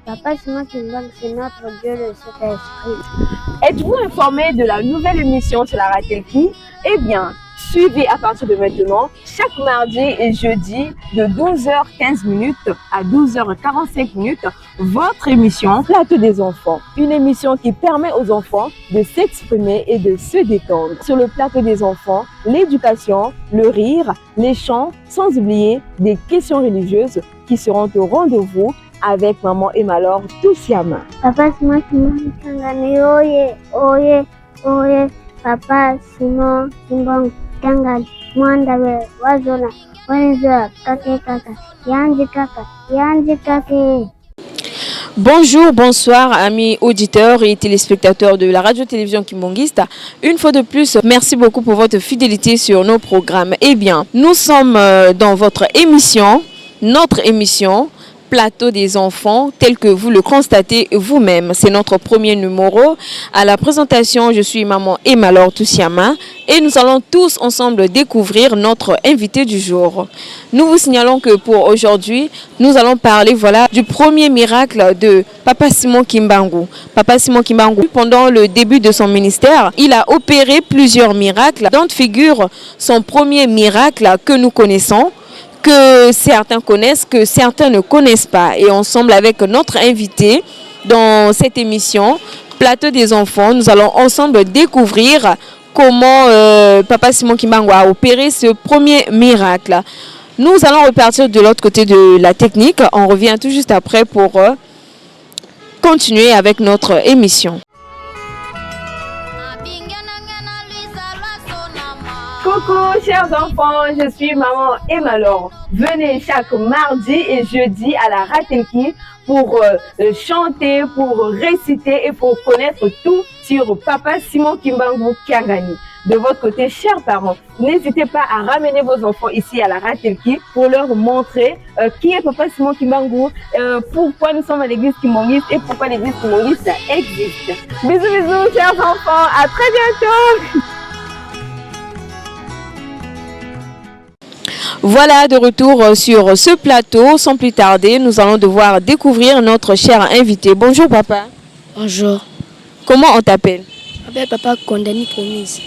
Papa Simon Kimbangu, c'est notre Dieu le Saint-Esprit. Êtes-vous informé de la nouvelle émission sur la Ratelki? Eh bien, suivez à partir de maintenant, chaque mardi et jeudi, de 12h15 à 12h45, votre émission Plateau des enfants. Une émission qui permet aux enfants de s'exprimer et de se détendre. Sur le Plateau des enfants, l'éducation, le rire, les chants, sans oublier des questions religieuses qui seront au rendez-vous avec maman Emalor Toussiama. Papa Simon Kimbangu Kangani, oye, oye, oye. Papa Simon Kimbangu Kangani, Mwandawe, Wazona, Wanizoa, Kake Kaka, Yanji Kaka, Yanji Kake. Bonjour, bonsoir amis auditeurs et téléspectateurs de la radio-télévision Kimbangiste. Une fois de plus, merci beaucoup pour votre fidélité sur nos programmes. Eh bien, nous sommes dans votre émission, notre émission Plateau des enfants, tel que vous le constatez vous-même. C'est notre premier numéro. À la présentation, je suis maman Emalor Toussiama et nous allons tous ensemble découvrir notre invité du jour. Nous vous signalons que pour aujourd'hui, nous allons parler du premier miracle de Papa Simon Kimbangu. Papa Simon Kimbangu, pendant le début de son ministère, il a opéré plusieurs miracles, dont figure son premier miracle que nous connaissons, que certains connaissent, que certains ne connaissent pas. Et ensemble avec notre invité dans cette émission, Plateau des enfants, nous allons ensemble découvrir comment Papa Simon Kimbangu a opéré ce premier miracle. Nous allons repartir de l'autre côté de la technique. On revient tout juste après pour continuer avec notre émission. Coucou chers enfants, je suis maman Emalor. Venez chaque mardi et jeudi à la Ratelki pour chanter, pour réciter et pour connaître tout sur Papa Simon Kimbangu Kangani. De votre côté, chers parents, n'hésitez pas à ramener vos enfants ici à la Ratelki pour leur montrer qui est Papa Simon Kimbangu, pourquoi nous sommes à l'église Kimbangiste et pourquoi l'église Kimbangiste existe. Bisous, bisous chers enfants, à très bientôt. Voilà, de retour sur ce plateau. Sans plus tarder, nous allons devoir découvrir notre cher invité. Bonjour papa. Bonjour. Comment on t'appelle? Je m'appelle Papa Kondani Promise.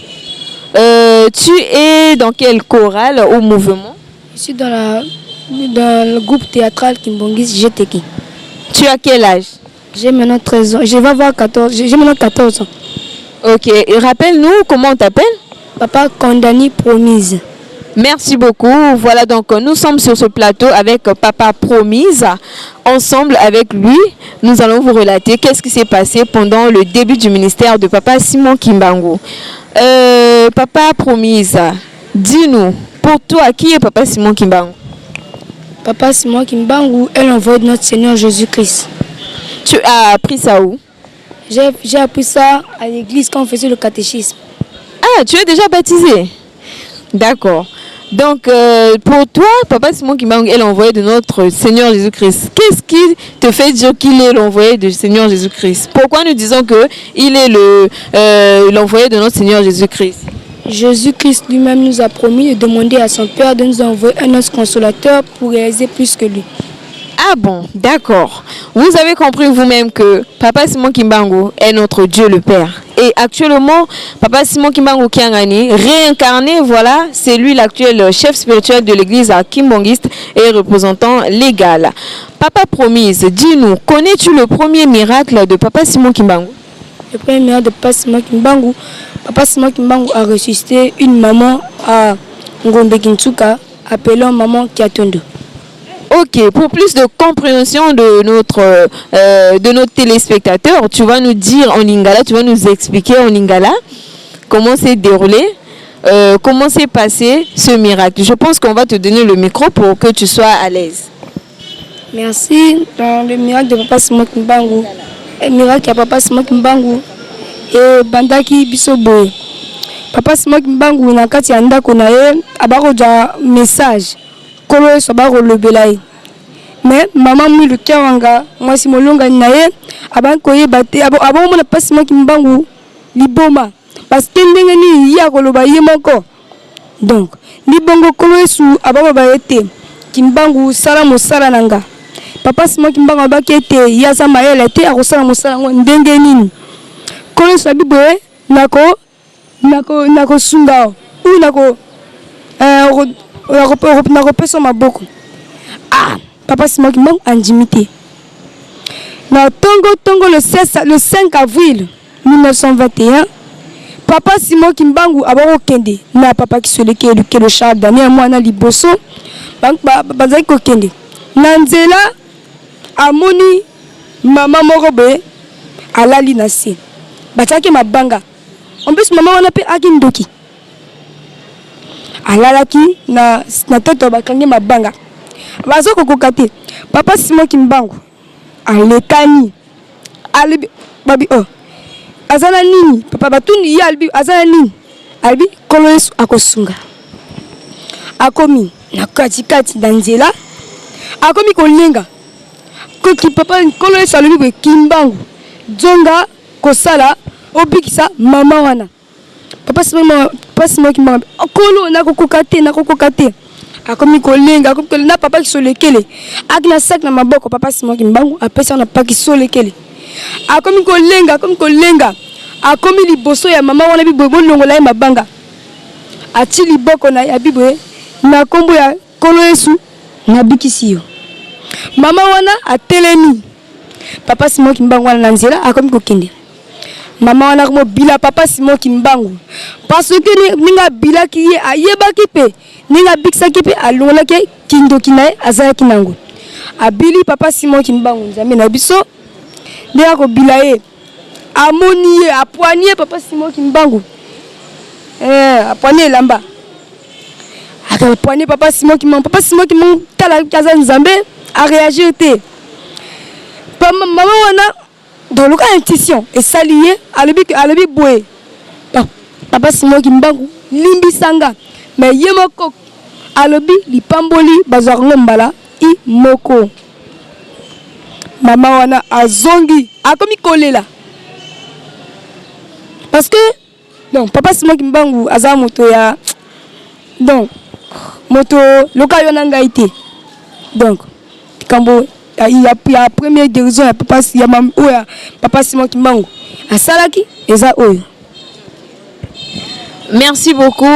Tu es dans quel chorale ou mouvement? Je suis dans le groupe théâtral Kimbangiste GTK. Tu as quel âge? J'ai maintenant 13 ans. Je vais avoir 14. J'ai maintenant 14 ans. Ok, et rappelle-nous comment on t'appelle? Papa Kondani Promise. Merci beaucoup. Voilà, donc nous sommes sur ce plateau avec Papa Promise. Ensemble avec lui, nous allons vous relater qu'est-ce qui s'est passé pendant le début du ministère de Papa Simon Kimbangu. Papa Promise, dis-nous, pour toi, qui est Papa Simon Kimbangu? Papa Simon Kimbangu est l'envoyé de notre Seigneur Jésus-Christ. Tu as appris ça où? J'ai appris ça à l'église quand on faisait le catéchisme. Ah, tu es déjà baptisé? D'accord. Donc, pour toi, Papa Simon Kimbangu est l'envoyé de notre Seigneur Jésus-Christ. Qu'est-ce qui te fait dire qu'il est l'envoyé du Seigneur Jésus-Christ? Pourquoi nous disons qu'il est l'envoyé de notre Seigneur Jésus-Christ? Jésus-Christ lui-même nous a promis de demander à son Père de nous envoyer un autre consolateur pour réaliser plus que lui. Ah bon, d'accord. Vous avez compris vous-même que Papa Simon Kimbangu est notre Dieu le Père. Et actuellement, Papa Simon Kimbangu Kangani, réincarné, voilà, c'est lui l'actuel chef spirituel de l'église à Kimbangiste et représentant légal. Papa Promise, dis-nous, connais-tu le premier miracle de Papa Simon Kimbangu? Le premier miracle de Papa Simon Kimbangu a ressuscité une maman à Ngombe Kintsuka, appelant maman Kiatondo. Ok, pour plus de compréhension de nos téléspectateurs, tu vas nous dire en lingala, tu vas nous expliquer en lingala comment s'est déroulé, comment s'est passé ce miracle. Je pense qu'on va te donner le micro pour que tu sois à l'aise. Merci. Dans le miracle de Papa Simon Kimbangu, le miracle de Papa Simon Kimbangu et Bandaki Bisoboy. Papa Simon Kimbangu na kati ya ndako na ye abakoja message. Kolo sabaro lobelai. Mais maman mu le kawanga mwasi molonga na ye abankoye bate abomona Papa Simon Kimbangu liboma parce que ndenge ni ya koloba ye moko. Donc libongo kolo esu ababa ba ete Kimbangu sala mosala nanga papa Simon Kimbangu abaki ete yaza mayele te akosala mosala ngo ndenge nini kolo sabi boye nako sunga ou nako pesa maboko papa Simon Kimbangu andimité na tongo le 5 avril 1921 papa Simon Kimbangu abako kende na papa Kisoleke le Charles Daniel mwana liboso bazaki kokende na nzela amoni mama moko boye alali na se batiaki mabanga en plus mama wana pe aki ndoki alalaki na toto bakangi mabanga bazo kokoka te papa Simon Kimbangu alekani alibi babi azana nini papa batuni ya alibi azana nini alibi kolo Yesu akosunga akomi na katikati na nzela akomi kolenga koki papa kolo Yesu alibi Kimbangu zonga kosala obikisa mama wana papa Simon Kimbangu kolo nakokoka te akomi kolenga na papa Kisolekele akina sak na maboko papa Simon Kimbangu apesa na papa Kisolekele akomi kolenga akomi liboso ya mama wana bibo bolongola ye mabanga ati liboko na ya bibo na kombo ya kolo Yesu na bikisi yo mama wana atelemi papa Simon Kimbangu wana na nzela akomi kokende mama wana ko bila papa Simon Kimbangu parce que ninga bila ki ye ayebaki pe ninga bikisaki pe alongolaki kindoki na ye azalaki nango abili papa Simon Kimbangu nzambe na biso ndeko ko bila ye amoni ye apoigné papa Simon Kimbangu apoigné lamba akapoigné papa Simon Kimbangu tala kaza nzambe a réagir te mama wana dans le cas intuition et salié alobi boye papa Simon Kimbangu limbi sanga mais yemoko alobi lipamboli bazarngo mbala I moko mama wana azongi akomi kolela parce que donc papa Simon Kimbangu aza moto ya donc moto loka yo nanga ite donc kambo il y a première dirigeant ya papa Simon Kimbangu asalaki eza oyo. Merci beaucoup,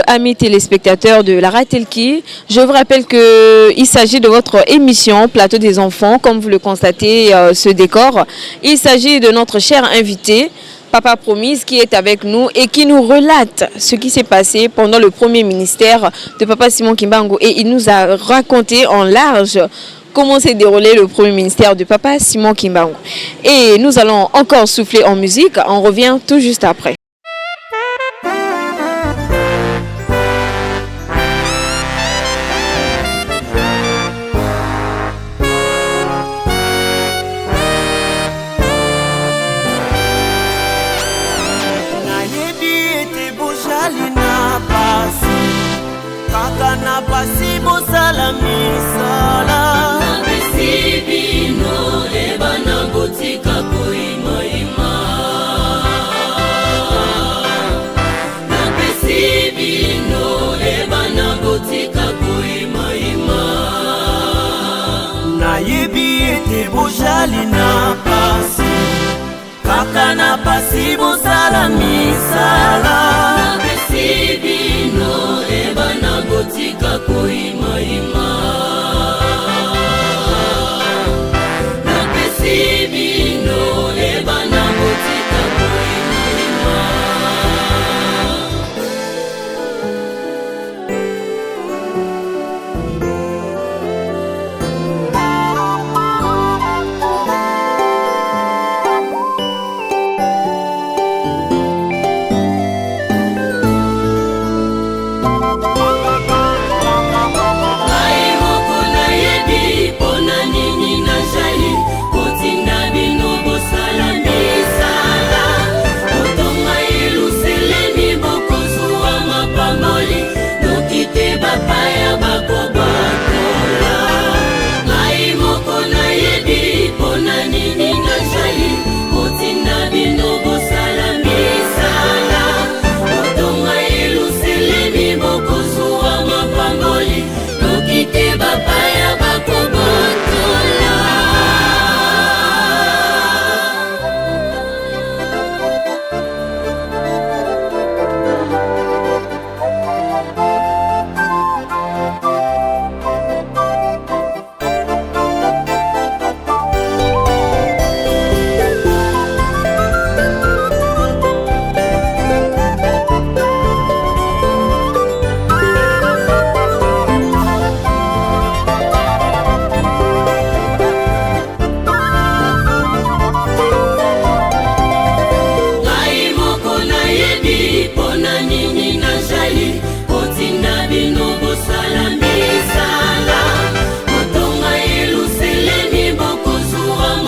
amis téléspectateurs de la Ratelki. Je vous rappelle qu'il s'agit de votre émission Plateau des enfants. Comme vous le constatez, ce décor, il s'agit de notre cher invité, Papa Promise, qui est avec nous et qui nous relate ce qui s'est passé pendant le premier ministère de Papa Simon Kimbangu. Et il nous a raconté en large comment s'est déroulé le premier ministère de Papa Simon Kimbangu. Et nous allons encore souffler en musique. On revient tout juste après. Na pasi bosala misala na pesi bino ebana botika koima ima na pesi bino ebana botika koima ima na yebi ete bojali na pasi kaka na pasi bosala misala na pesi bino ebana botika koima ima na pesi bino ebana botika koima ima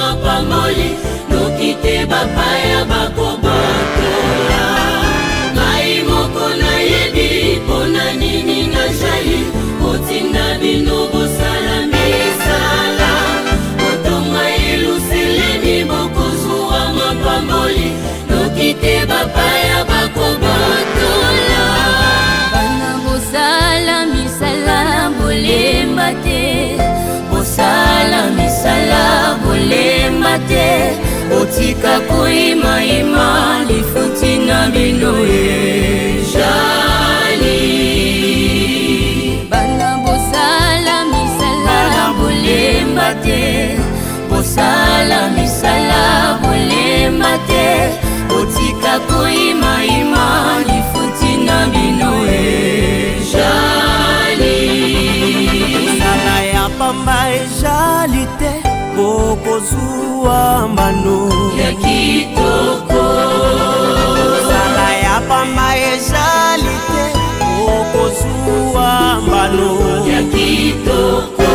mapamboli noki te bapaya bakobotola ngai moko nayebi mpona nini nazali kotinda bino bosala misala kotonga eluselemi bokozwa mapamboli noki te bapaya bakobotola bana bosala misala bolemba te bosala misala bolemba te botika koyimayima lifuti na bino ejali bana bosala misala bolemba te bosala misala bolemba te botika koyimayima lifuti na bino ejali sala ya pamba ejali te bokozwa mbano ya kitoko sala ya pamba ejali te bokozwa mbano ya kitoko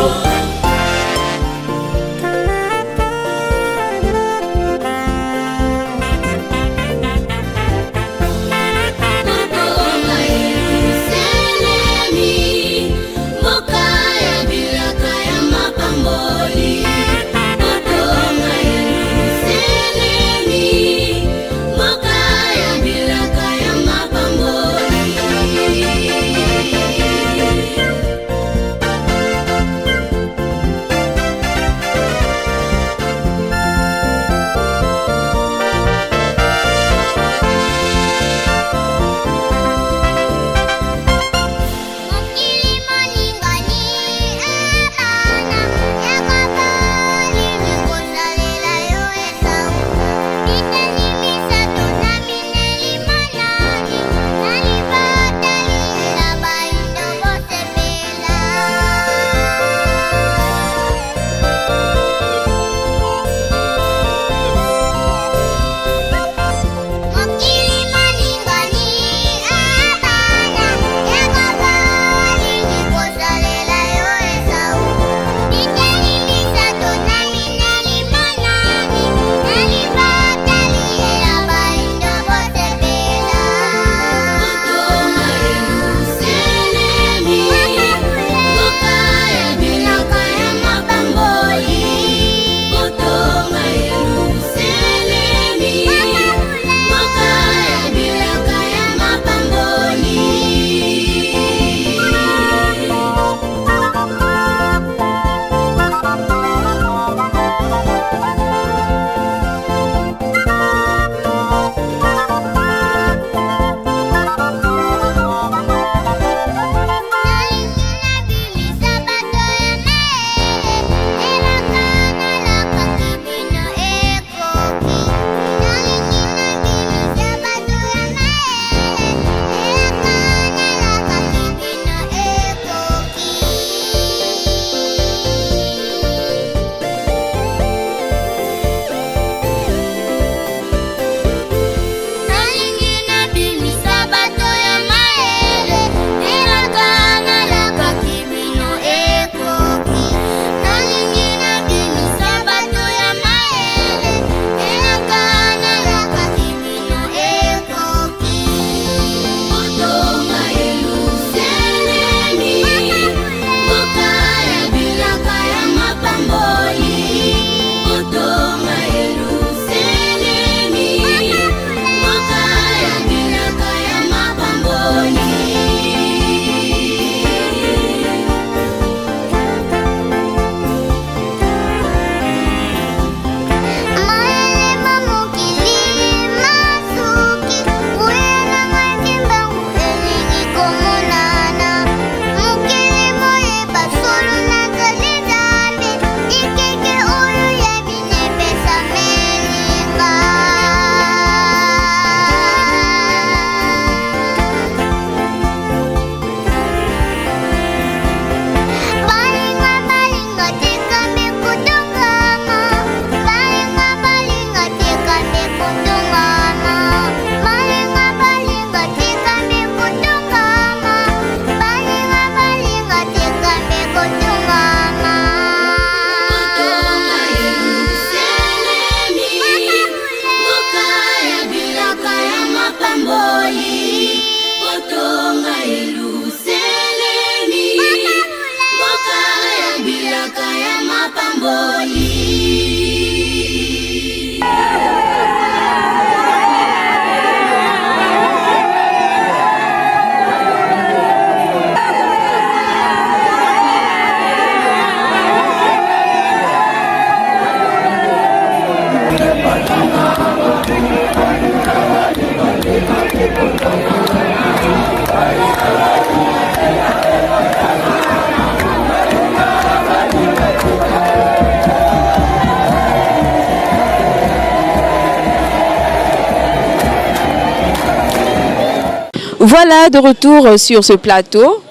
Voilà, de retour sur ce plateau.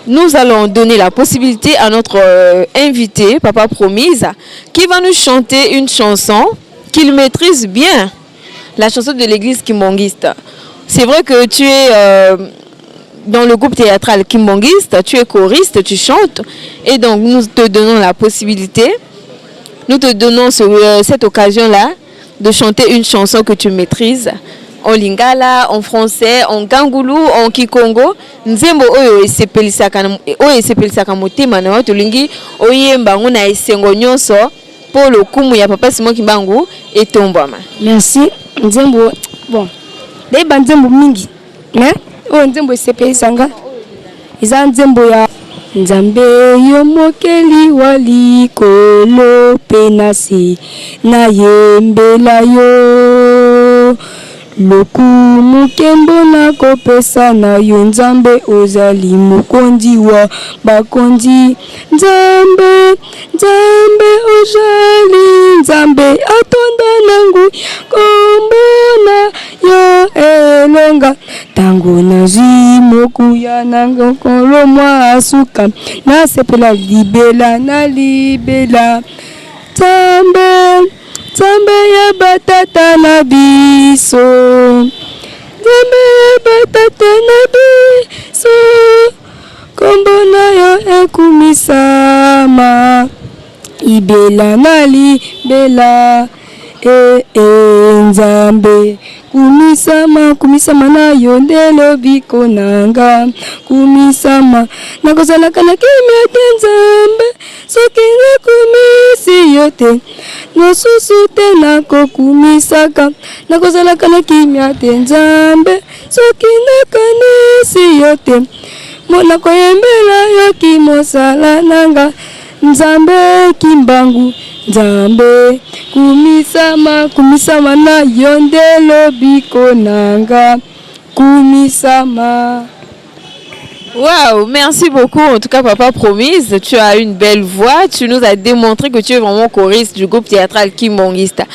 Nous allons donner la possibilité à notre invité, Papa Promise, qui va nous chanter une chanson qu'il maîtrise bien, la chanson de l'église kimbangiste. C'est vrai que tu es dans le groupe théâtral kimbangiste, tu es choriste, tu chantes, et donc nous te donnons la possibilité, nous te donnons cette occasion-là de chanter une chanson que tu maîtrises. En lingala, en français, en kangoulou, en kikongo, nzembo oyo esepelisaka motema na watu lingi oyemba ngona esengo nyonso po lokumu ya Papa Simon Kimbangu etombama. Merci. Nzembo bon. Deba nzembo mingi. Mais o nzembo esepelisanga. Iza nzembo ya Nzambe yo mokeli walikolo penasi na yembela yo. Lokumu kembo na kopesa na yo Nzambe ozali mokonzi wa bakonzi. Nzambe ozali Nzambe atonda nangu kombona yo elonga tango nazwi mokuya nango kolo mwa asuka nasepela na libela. Nzambe ya batata na biso, Nzambe ya batata na biso, kombo na yo ekumisama, ibela na libela, Nzambe kumisama na yo ndelo biko nanga, kumisama nakozalaka na kimia te Nzambe soki nakumisi yo te. Nosusu te nakokumisaka nakozalaka na kimia te Nzambe soki nakanisi yo te. Nakoyembela yo kimosala nanga Nzambe Kimbangu. Nzambe kumisama na yo ndelo biko nanga kumisama. Waouh, merci beaucoup. En tout cas, Papa Promise, tu as une belle voix. Tu nous as démontré que tu es vraiment choriste du groupe théâtral Kimbangista.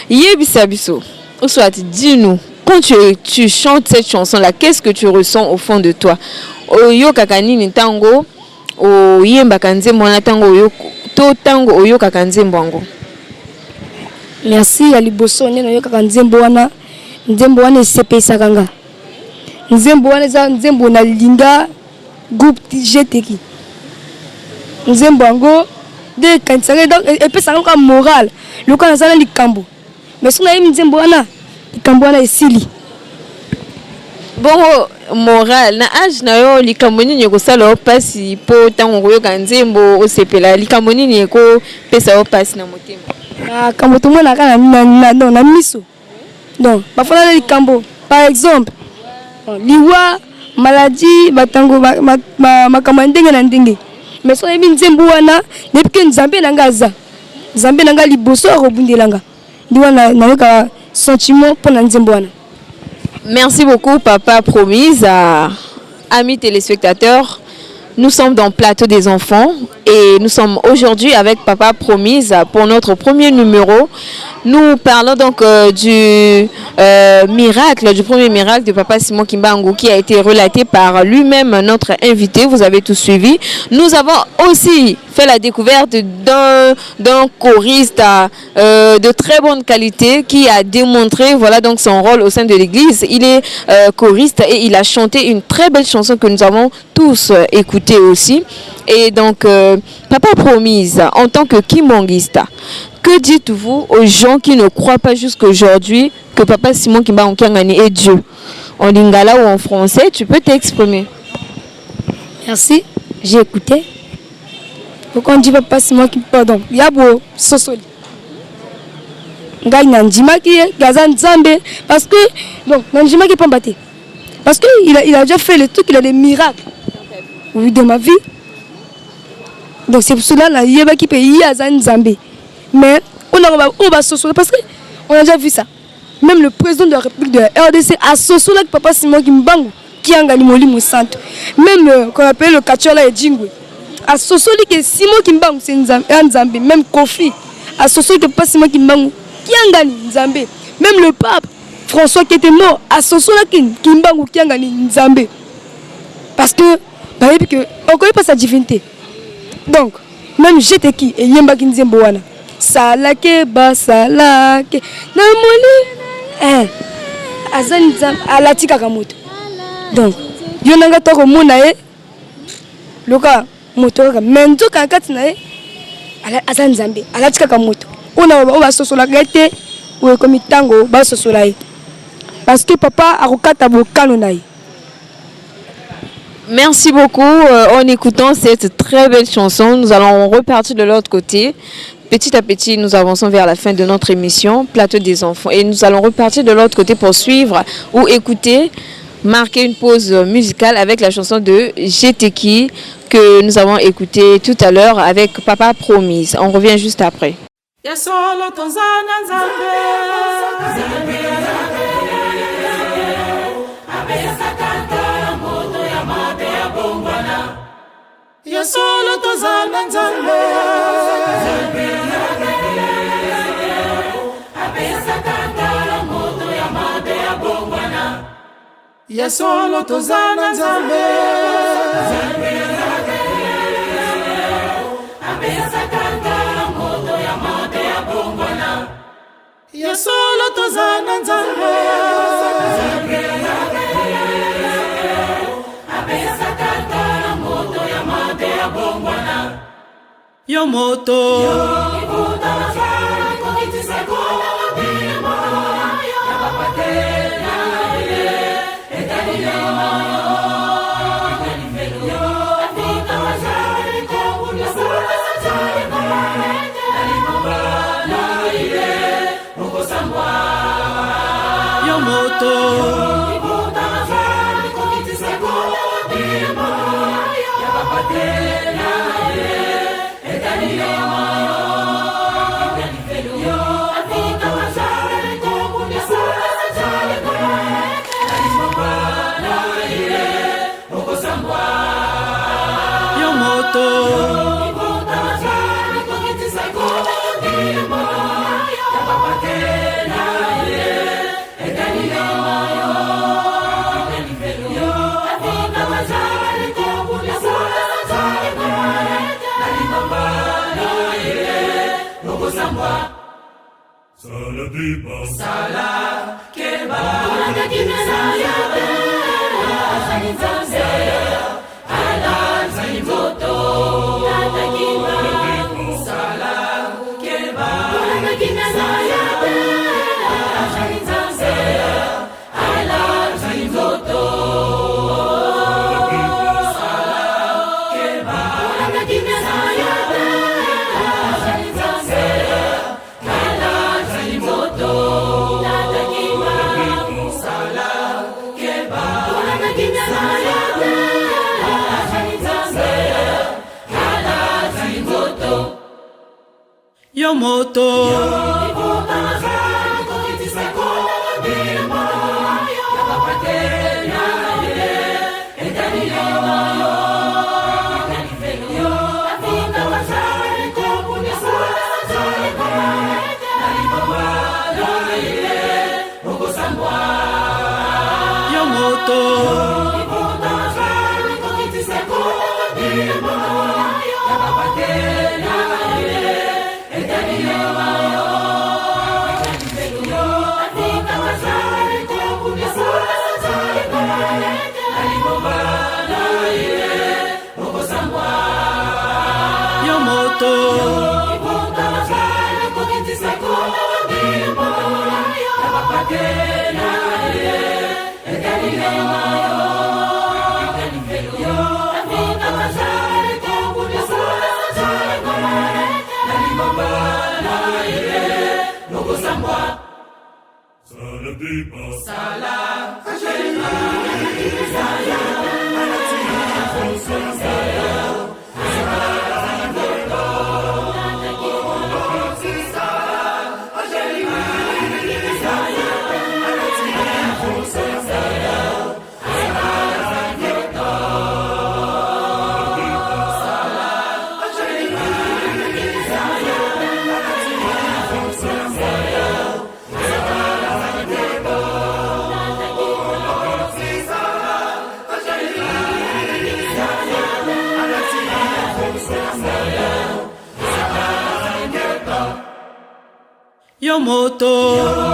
Yebisabiso, ou soit, dis-nous, quand tu chantes cette chanson-là, qu'est-ce que tu ressens au fond de toi? Oyo kakani ni tango, o yemba kanzembo na tango oyo to tango oyo kakanzembo ango. Merci ya liboso ne yo kakanzembo wana, nzembo wana sepesa kanga. Nzembo wana za nzembo na linga groupe GTK. Nzembo ango de kansanga donc epesa kanga moral. Loka na likambo. Mais sona yemi nzembo wana likambo wana esili. Bon moral na age na yo likambo nini ko sala opasi po tango ko yo kanzembo osepela likambo nini ko pesa opasi na motema. Na kambo to mona kana na miso. Donc bafana likambo par exemple liwa maladie batango makambo ndenge na ndenge. Mais so yebi nzembo wana depuis Nzambe nanga Nzambe nanga liboso robundelanga. Ndiwana na yoka sentiment pour nzembo wana. Merci beaucoup, Papa Promise. Amis téléspectateurs, nous sommes dans le plateau des enfants et nous sommes aujourd'hui avec Papa Promise pour notre premier numéro. Nous parlons donc du miracle, du premier miracle de Papa Simon Kimbangu qui a été relaté par lui-même, notre invité. Vous avez tout suivi. Nous avons aussi fait la découverte d'un choriste de très bonne qualité qui a démontré voilà donc son rôle au sein de l'église. Il est choriste et il a chanté une très belle chanson que nous avons tous écoutée aussi. Et donc, Papa Promise, en tant que kimbangista, que dites-vous aux gens qui ne croient pas jusqu'à aujourd'hui que Papa Simon Kimbangu est Dieu? En lingala ou en français, tu peux t'exprimer. Merci, j'ai écouté. Pourquoi on dit Papa Simon Kimbangu? Pardon, Yabo Sosoli. Nanjima qui est Gazan Zambé. Parce que, donc, Nanjima qui est pas battu. Parce qu'il a déjà fait les trucs, il a des miracles. Oui, de ma vie. Donc c'est pour cela qu'il y a qui paye Azan Zambé. Mais on va Sosoli parce que On a déjà vu ça. Même le président de la République de la RDC a associé avec Papa Simon Kimbangu qui a gagné Molimo Centre. Même qu'on appelle le Kachola et Djingwe. Associé avec Simon Kimbangu, c'est Nzambe. Même Kofi, associé avec Papa Simon Kimbangu qui a gagné Nzambe. Même le pape François qui était mort, associé avec Kimbangu qui a gagné Nzambe. Parce que, on ne connaît pas sa divinité. Donc, même j'étais qui et Yemba Kinzembo wana. Salake basalake na moli azani zam alatika kamoto. Donc, yonanga toko mona e loka moto ka mendo kakati na e azani zambe alatika kamoto. Ona ba sosola gete ou comme tango ba sosola e. Parce que papa akokata bokano na e. Merci beaucoup. En écoutant cette très belle chanson, nous allons repartir de l'autre côté. Petit à petit, nous avançons vers la fin de notre émission, Plateau des enfants. Et nous allons repartir de l'autre côté pour suivre ou écouter, marquer une pause musicale avec la chanson de Jeteki que nous avons écoutée tout à l'heure avec Papa Promise. On revient juste après. Ya solo tozana nzambe apesa kangala moto ya mabe ya bongwana ya solo tozana nzambe apesa kangala moto ya mabe ya bongwana ya solo tozana nzambe apesa kangala moto ya mabe ya bongwana yo moto ibuta masara kokitisa kola wabima ya papatena ile etalile mayo yo afita masara kokuna sura sara kare alibala ile uko sambwa yo moto ibuta masara kokitisa kola wabima ya papatena ile etalile mayo yo afita masara kokuna sura sara kare alibala ile uko sambwa yo moto ibuta masara kokitisa kola wabima ya papatena ile etalile mayo yo afita masara kokuna sura sara kare alibala ile uko sambwa sala keba ana kimeza yabe azani zanze ala zani moto ana kimba sala keba ana kimeza yabe azani zanze ala zani moto sala keba ana kimeza yabe azani zanze ala zani moto ana kimba sala keba ana kimeza yabe azani zanze ala zani moto yo moto ibuta masara kokitisa kola wabima ya papatena ile etalile mayo yo afita masara kokuna sura sara kare alibala ile uko sambwa yo moto ibuta masara kokitisa kola wabima ya papatena ile etalile mayo yo afita masara kokuna sura sara kare alibala ile uko sambwa yo moto ibuta masara kokitisa kola wabima ya papatena ile etalile mayo yo afita masara kokuna sura sara kare alibala ile uko sambwa sala yo moto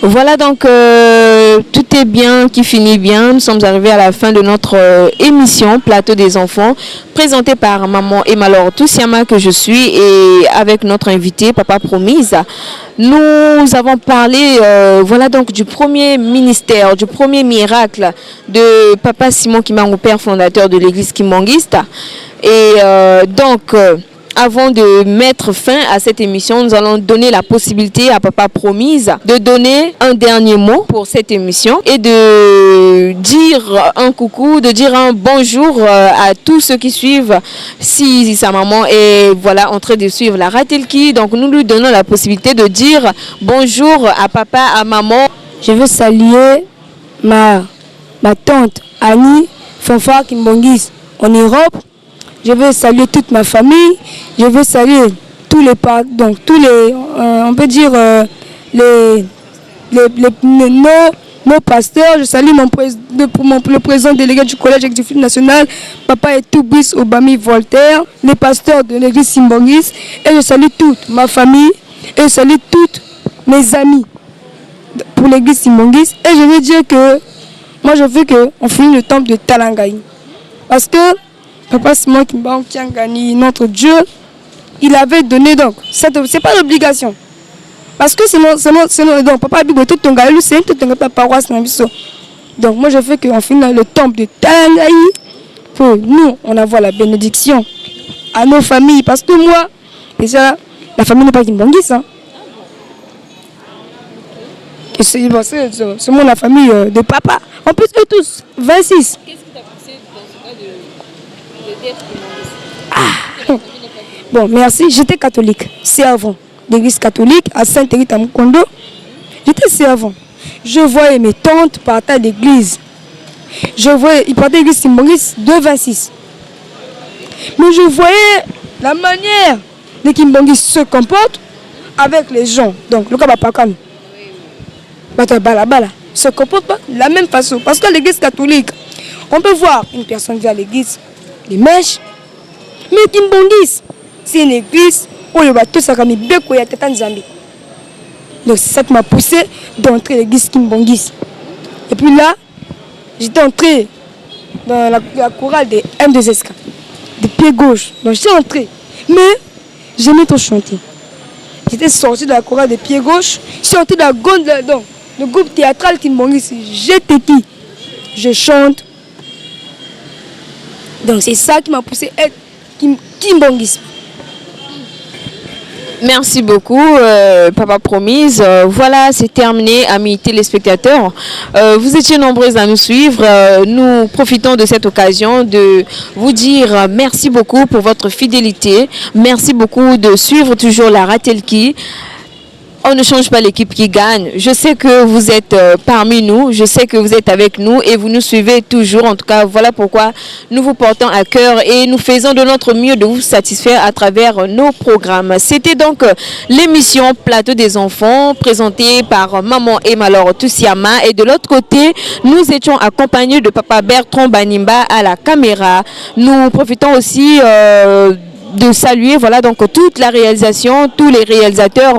Voilà donc tout est bien qui finit bien. Nous sommes arrivés à la fin de notre émission Plateau des enfants présentée par maman Emma-Laure Toussiama que je suis et avec notre invité Papa Promise. Nous avons parlé voilà donc du premier ministère, du premier miracle de Papa Simon Kimbangu, père fondateur de l'église kimbangiste. Et donc avant de mettre fin à cette émission, nous allons donner la possibilité à Papa Promise de donner un dernier mot pour cette émission et de dire un coucou, de dire un bonjour à tous ceux qui suivent. Si sa maman est voilà, en train de suivre la Ratelki, donc nous lui donnons la possibilité de dire bonjour à papa, à maman. Je veux saluer ma tante Annie Fanfare Kimbangis en Europe. Je veux saluer toute ma famille. Je veux saluer tous les on peut dire nos pasteurs. Je salue le président délégué du collège exécutif national, Papa Etoubis Obami Voltaire, les pasteurs de l'église Simbangis. Et je salue toute ma famille et je salue toutes mes amis pour l'église Simbangis. Et je veux dire que moi je veux qu'on finisse le temple de Talangaï. Parce que Papa Simon Kimbangu Tiangani, notre Dieu, il avait donné donc, c'est pas l'obligation. Parce que sinon donc Papa Bibo tout ton galou, c'est tout ton paroisse Nambiso. Donc moi je veux qu'on finisse le temple de Talangaï pour nous, on avoir la bénédiction à nos familles. Parce que moi, déjà, la famille n'est pas Kimbangis. Hein. C'est moi la famille de papa. En plus, eux tous, 26. Bon, merci. J'étais catholique, servant d'église catholique à Sainte-Rita Mukondo. J'étais servant. Je voyais mes tantes partir à l'église. Ils partaient à l'église Simbangis de 26. Mais je voyais la manière de Kimbangis se comporte avec les gens. Donc, le cas va pas calme. Se comporte pas de la même façon. Parce que l'église catholique, on peut voir une personne vient à l'église, les mèches, mais Kimbangis, c'est une église où le bateau s'est mis beaucoup à Tatan Zambie. Donc c'est ça qui m'a poussé d'entrer à l'église Kimbangis. Et puis là, j'étais entré dans la chorale des M2SK, des pieds gauche. Donc j'étais entré, mais j'aimais trop chanter. J'étais sorti de la chorale des pieds gauche, sorti de la gondole, donc le groupe théâtral Kimbangis, j'étais qui? Je chante. Donc c'est ça qui m'a poussé à être Kimbangis. Merci beaucoup, Papa Promise. Voilà, c'est terminé, amis téléspectateurs. Vous étiez nombreux à nous suivre. Nous profitons de cette occasion de vous dire merci beaucoup pour votre fidélité. Merci beaucoup de suivre toujours la Ratelki. On ne change pas l'équipe qui gagne. Je sais que vous êtes parmi nous, je sais que vous êtes avec nous et vous nous suivez toujours. En tout cas, voilà pourquoi nous vous portons à cœur et nous faisons de notre mieux de vous satisfaire à travers nos programmes. C'était donc l'émission Plateau des enfants présentée par Maman Emalor Tusiama. Et de l'autre côté, nous étions accompagnés de Papa Bertrand Banimba à la caméra. Nous profitons aussi de saluer voilà donc toute la réalisation, tous les réalisateurs,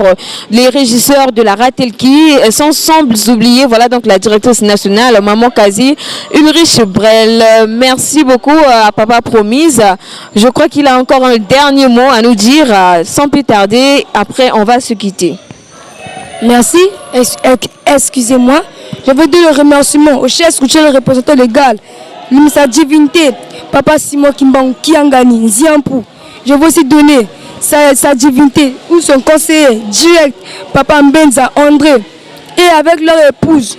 les régisseurs de la Ratelki, sans oublier voilà donc la directrice nationale Maman Kazi Ulrich Brel. Merci beaucoup à Papa Promise. Je crois qu'il a encore un dernier mot à nous dire sans plus tarder. Après on va se quitter. Merci. Excusez-moi. Je veux dire le remerciement au chef le représentant légal, sa divinité, Papa Simon Kimbang Kiangani Nziampou. Je veux aussi donner sa divinité ou son conseiller direct, Papa Mbenza André, et avec leur épouse,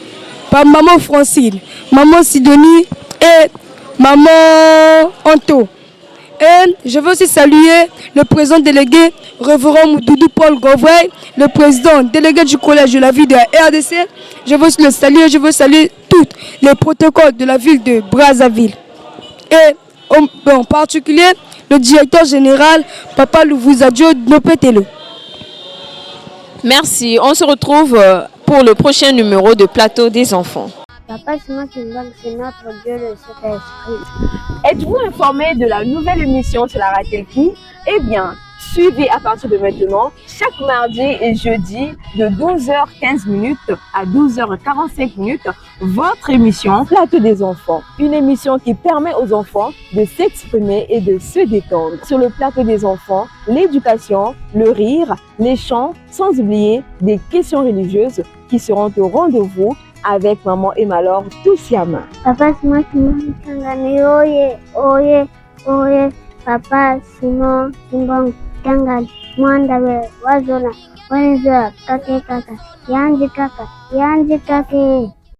Maman Francine, Maman Sidonie et Maman Anto. Et je veux aussi saluer le président délégué, Révérend Moudoudou Paul Govray, le président délégué du collège de la ville de la RDC. Je veux aussi le saluer, je veux saluer tous les protocoles de la ville de Brazzaville. Et en particulier, le directeur général, Papa Louvuzadio Nopetelo. Merci. On se retrouve pour le prochain numéro de Plateau des enfants. Papa Simon Kimbang, c'est notre Dieu, le Saint-Esprit. Êtes-vous informé de la nouvelle émission sur la Ratelki? Eh bien, suivez à partir de maintenant, chaque mardi et jeudi, de 12h15 à 12h45, votre émission Plateau des enfants. Une émission qui permet aux enfants de s'exprimer et de se détendre. Sur le Plateau des enfants, l'éducation, le rire, les chants, sans oublier des questions religieuses qui seront au rendez-vous avec Maman Emalor Tusiama. Papa Simon Kimbang, oye, oye, oye. Papa Simon Kimbang Kiangali, mwanda we wazona, wenzo kake kaka, yanji kaka, yanji kake.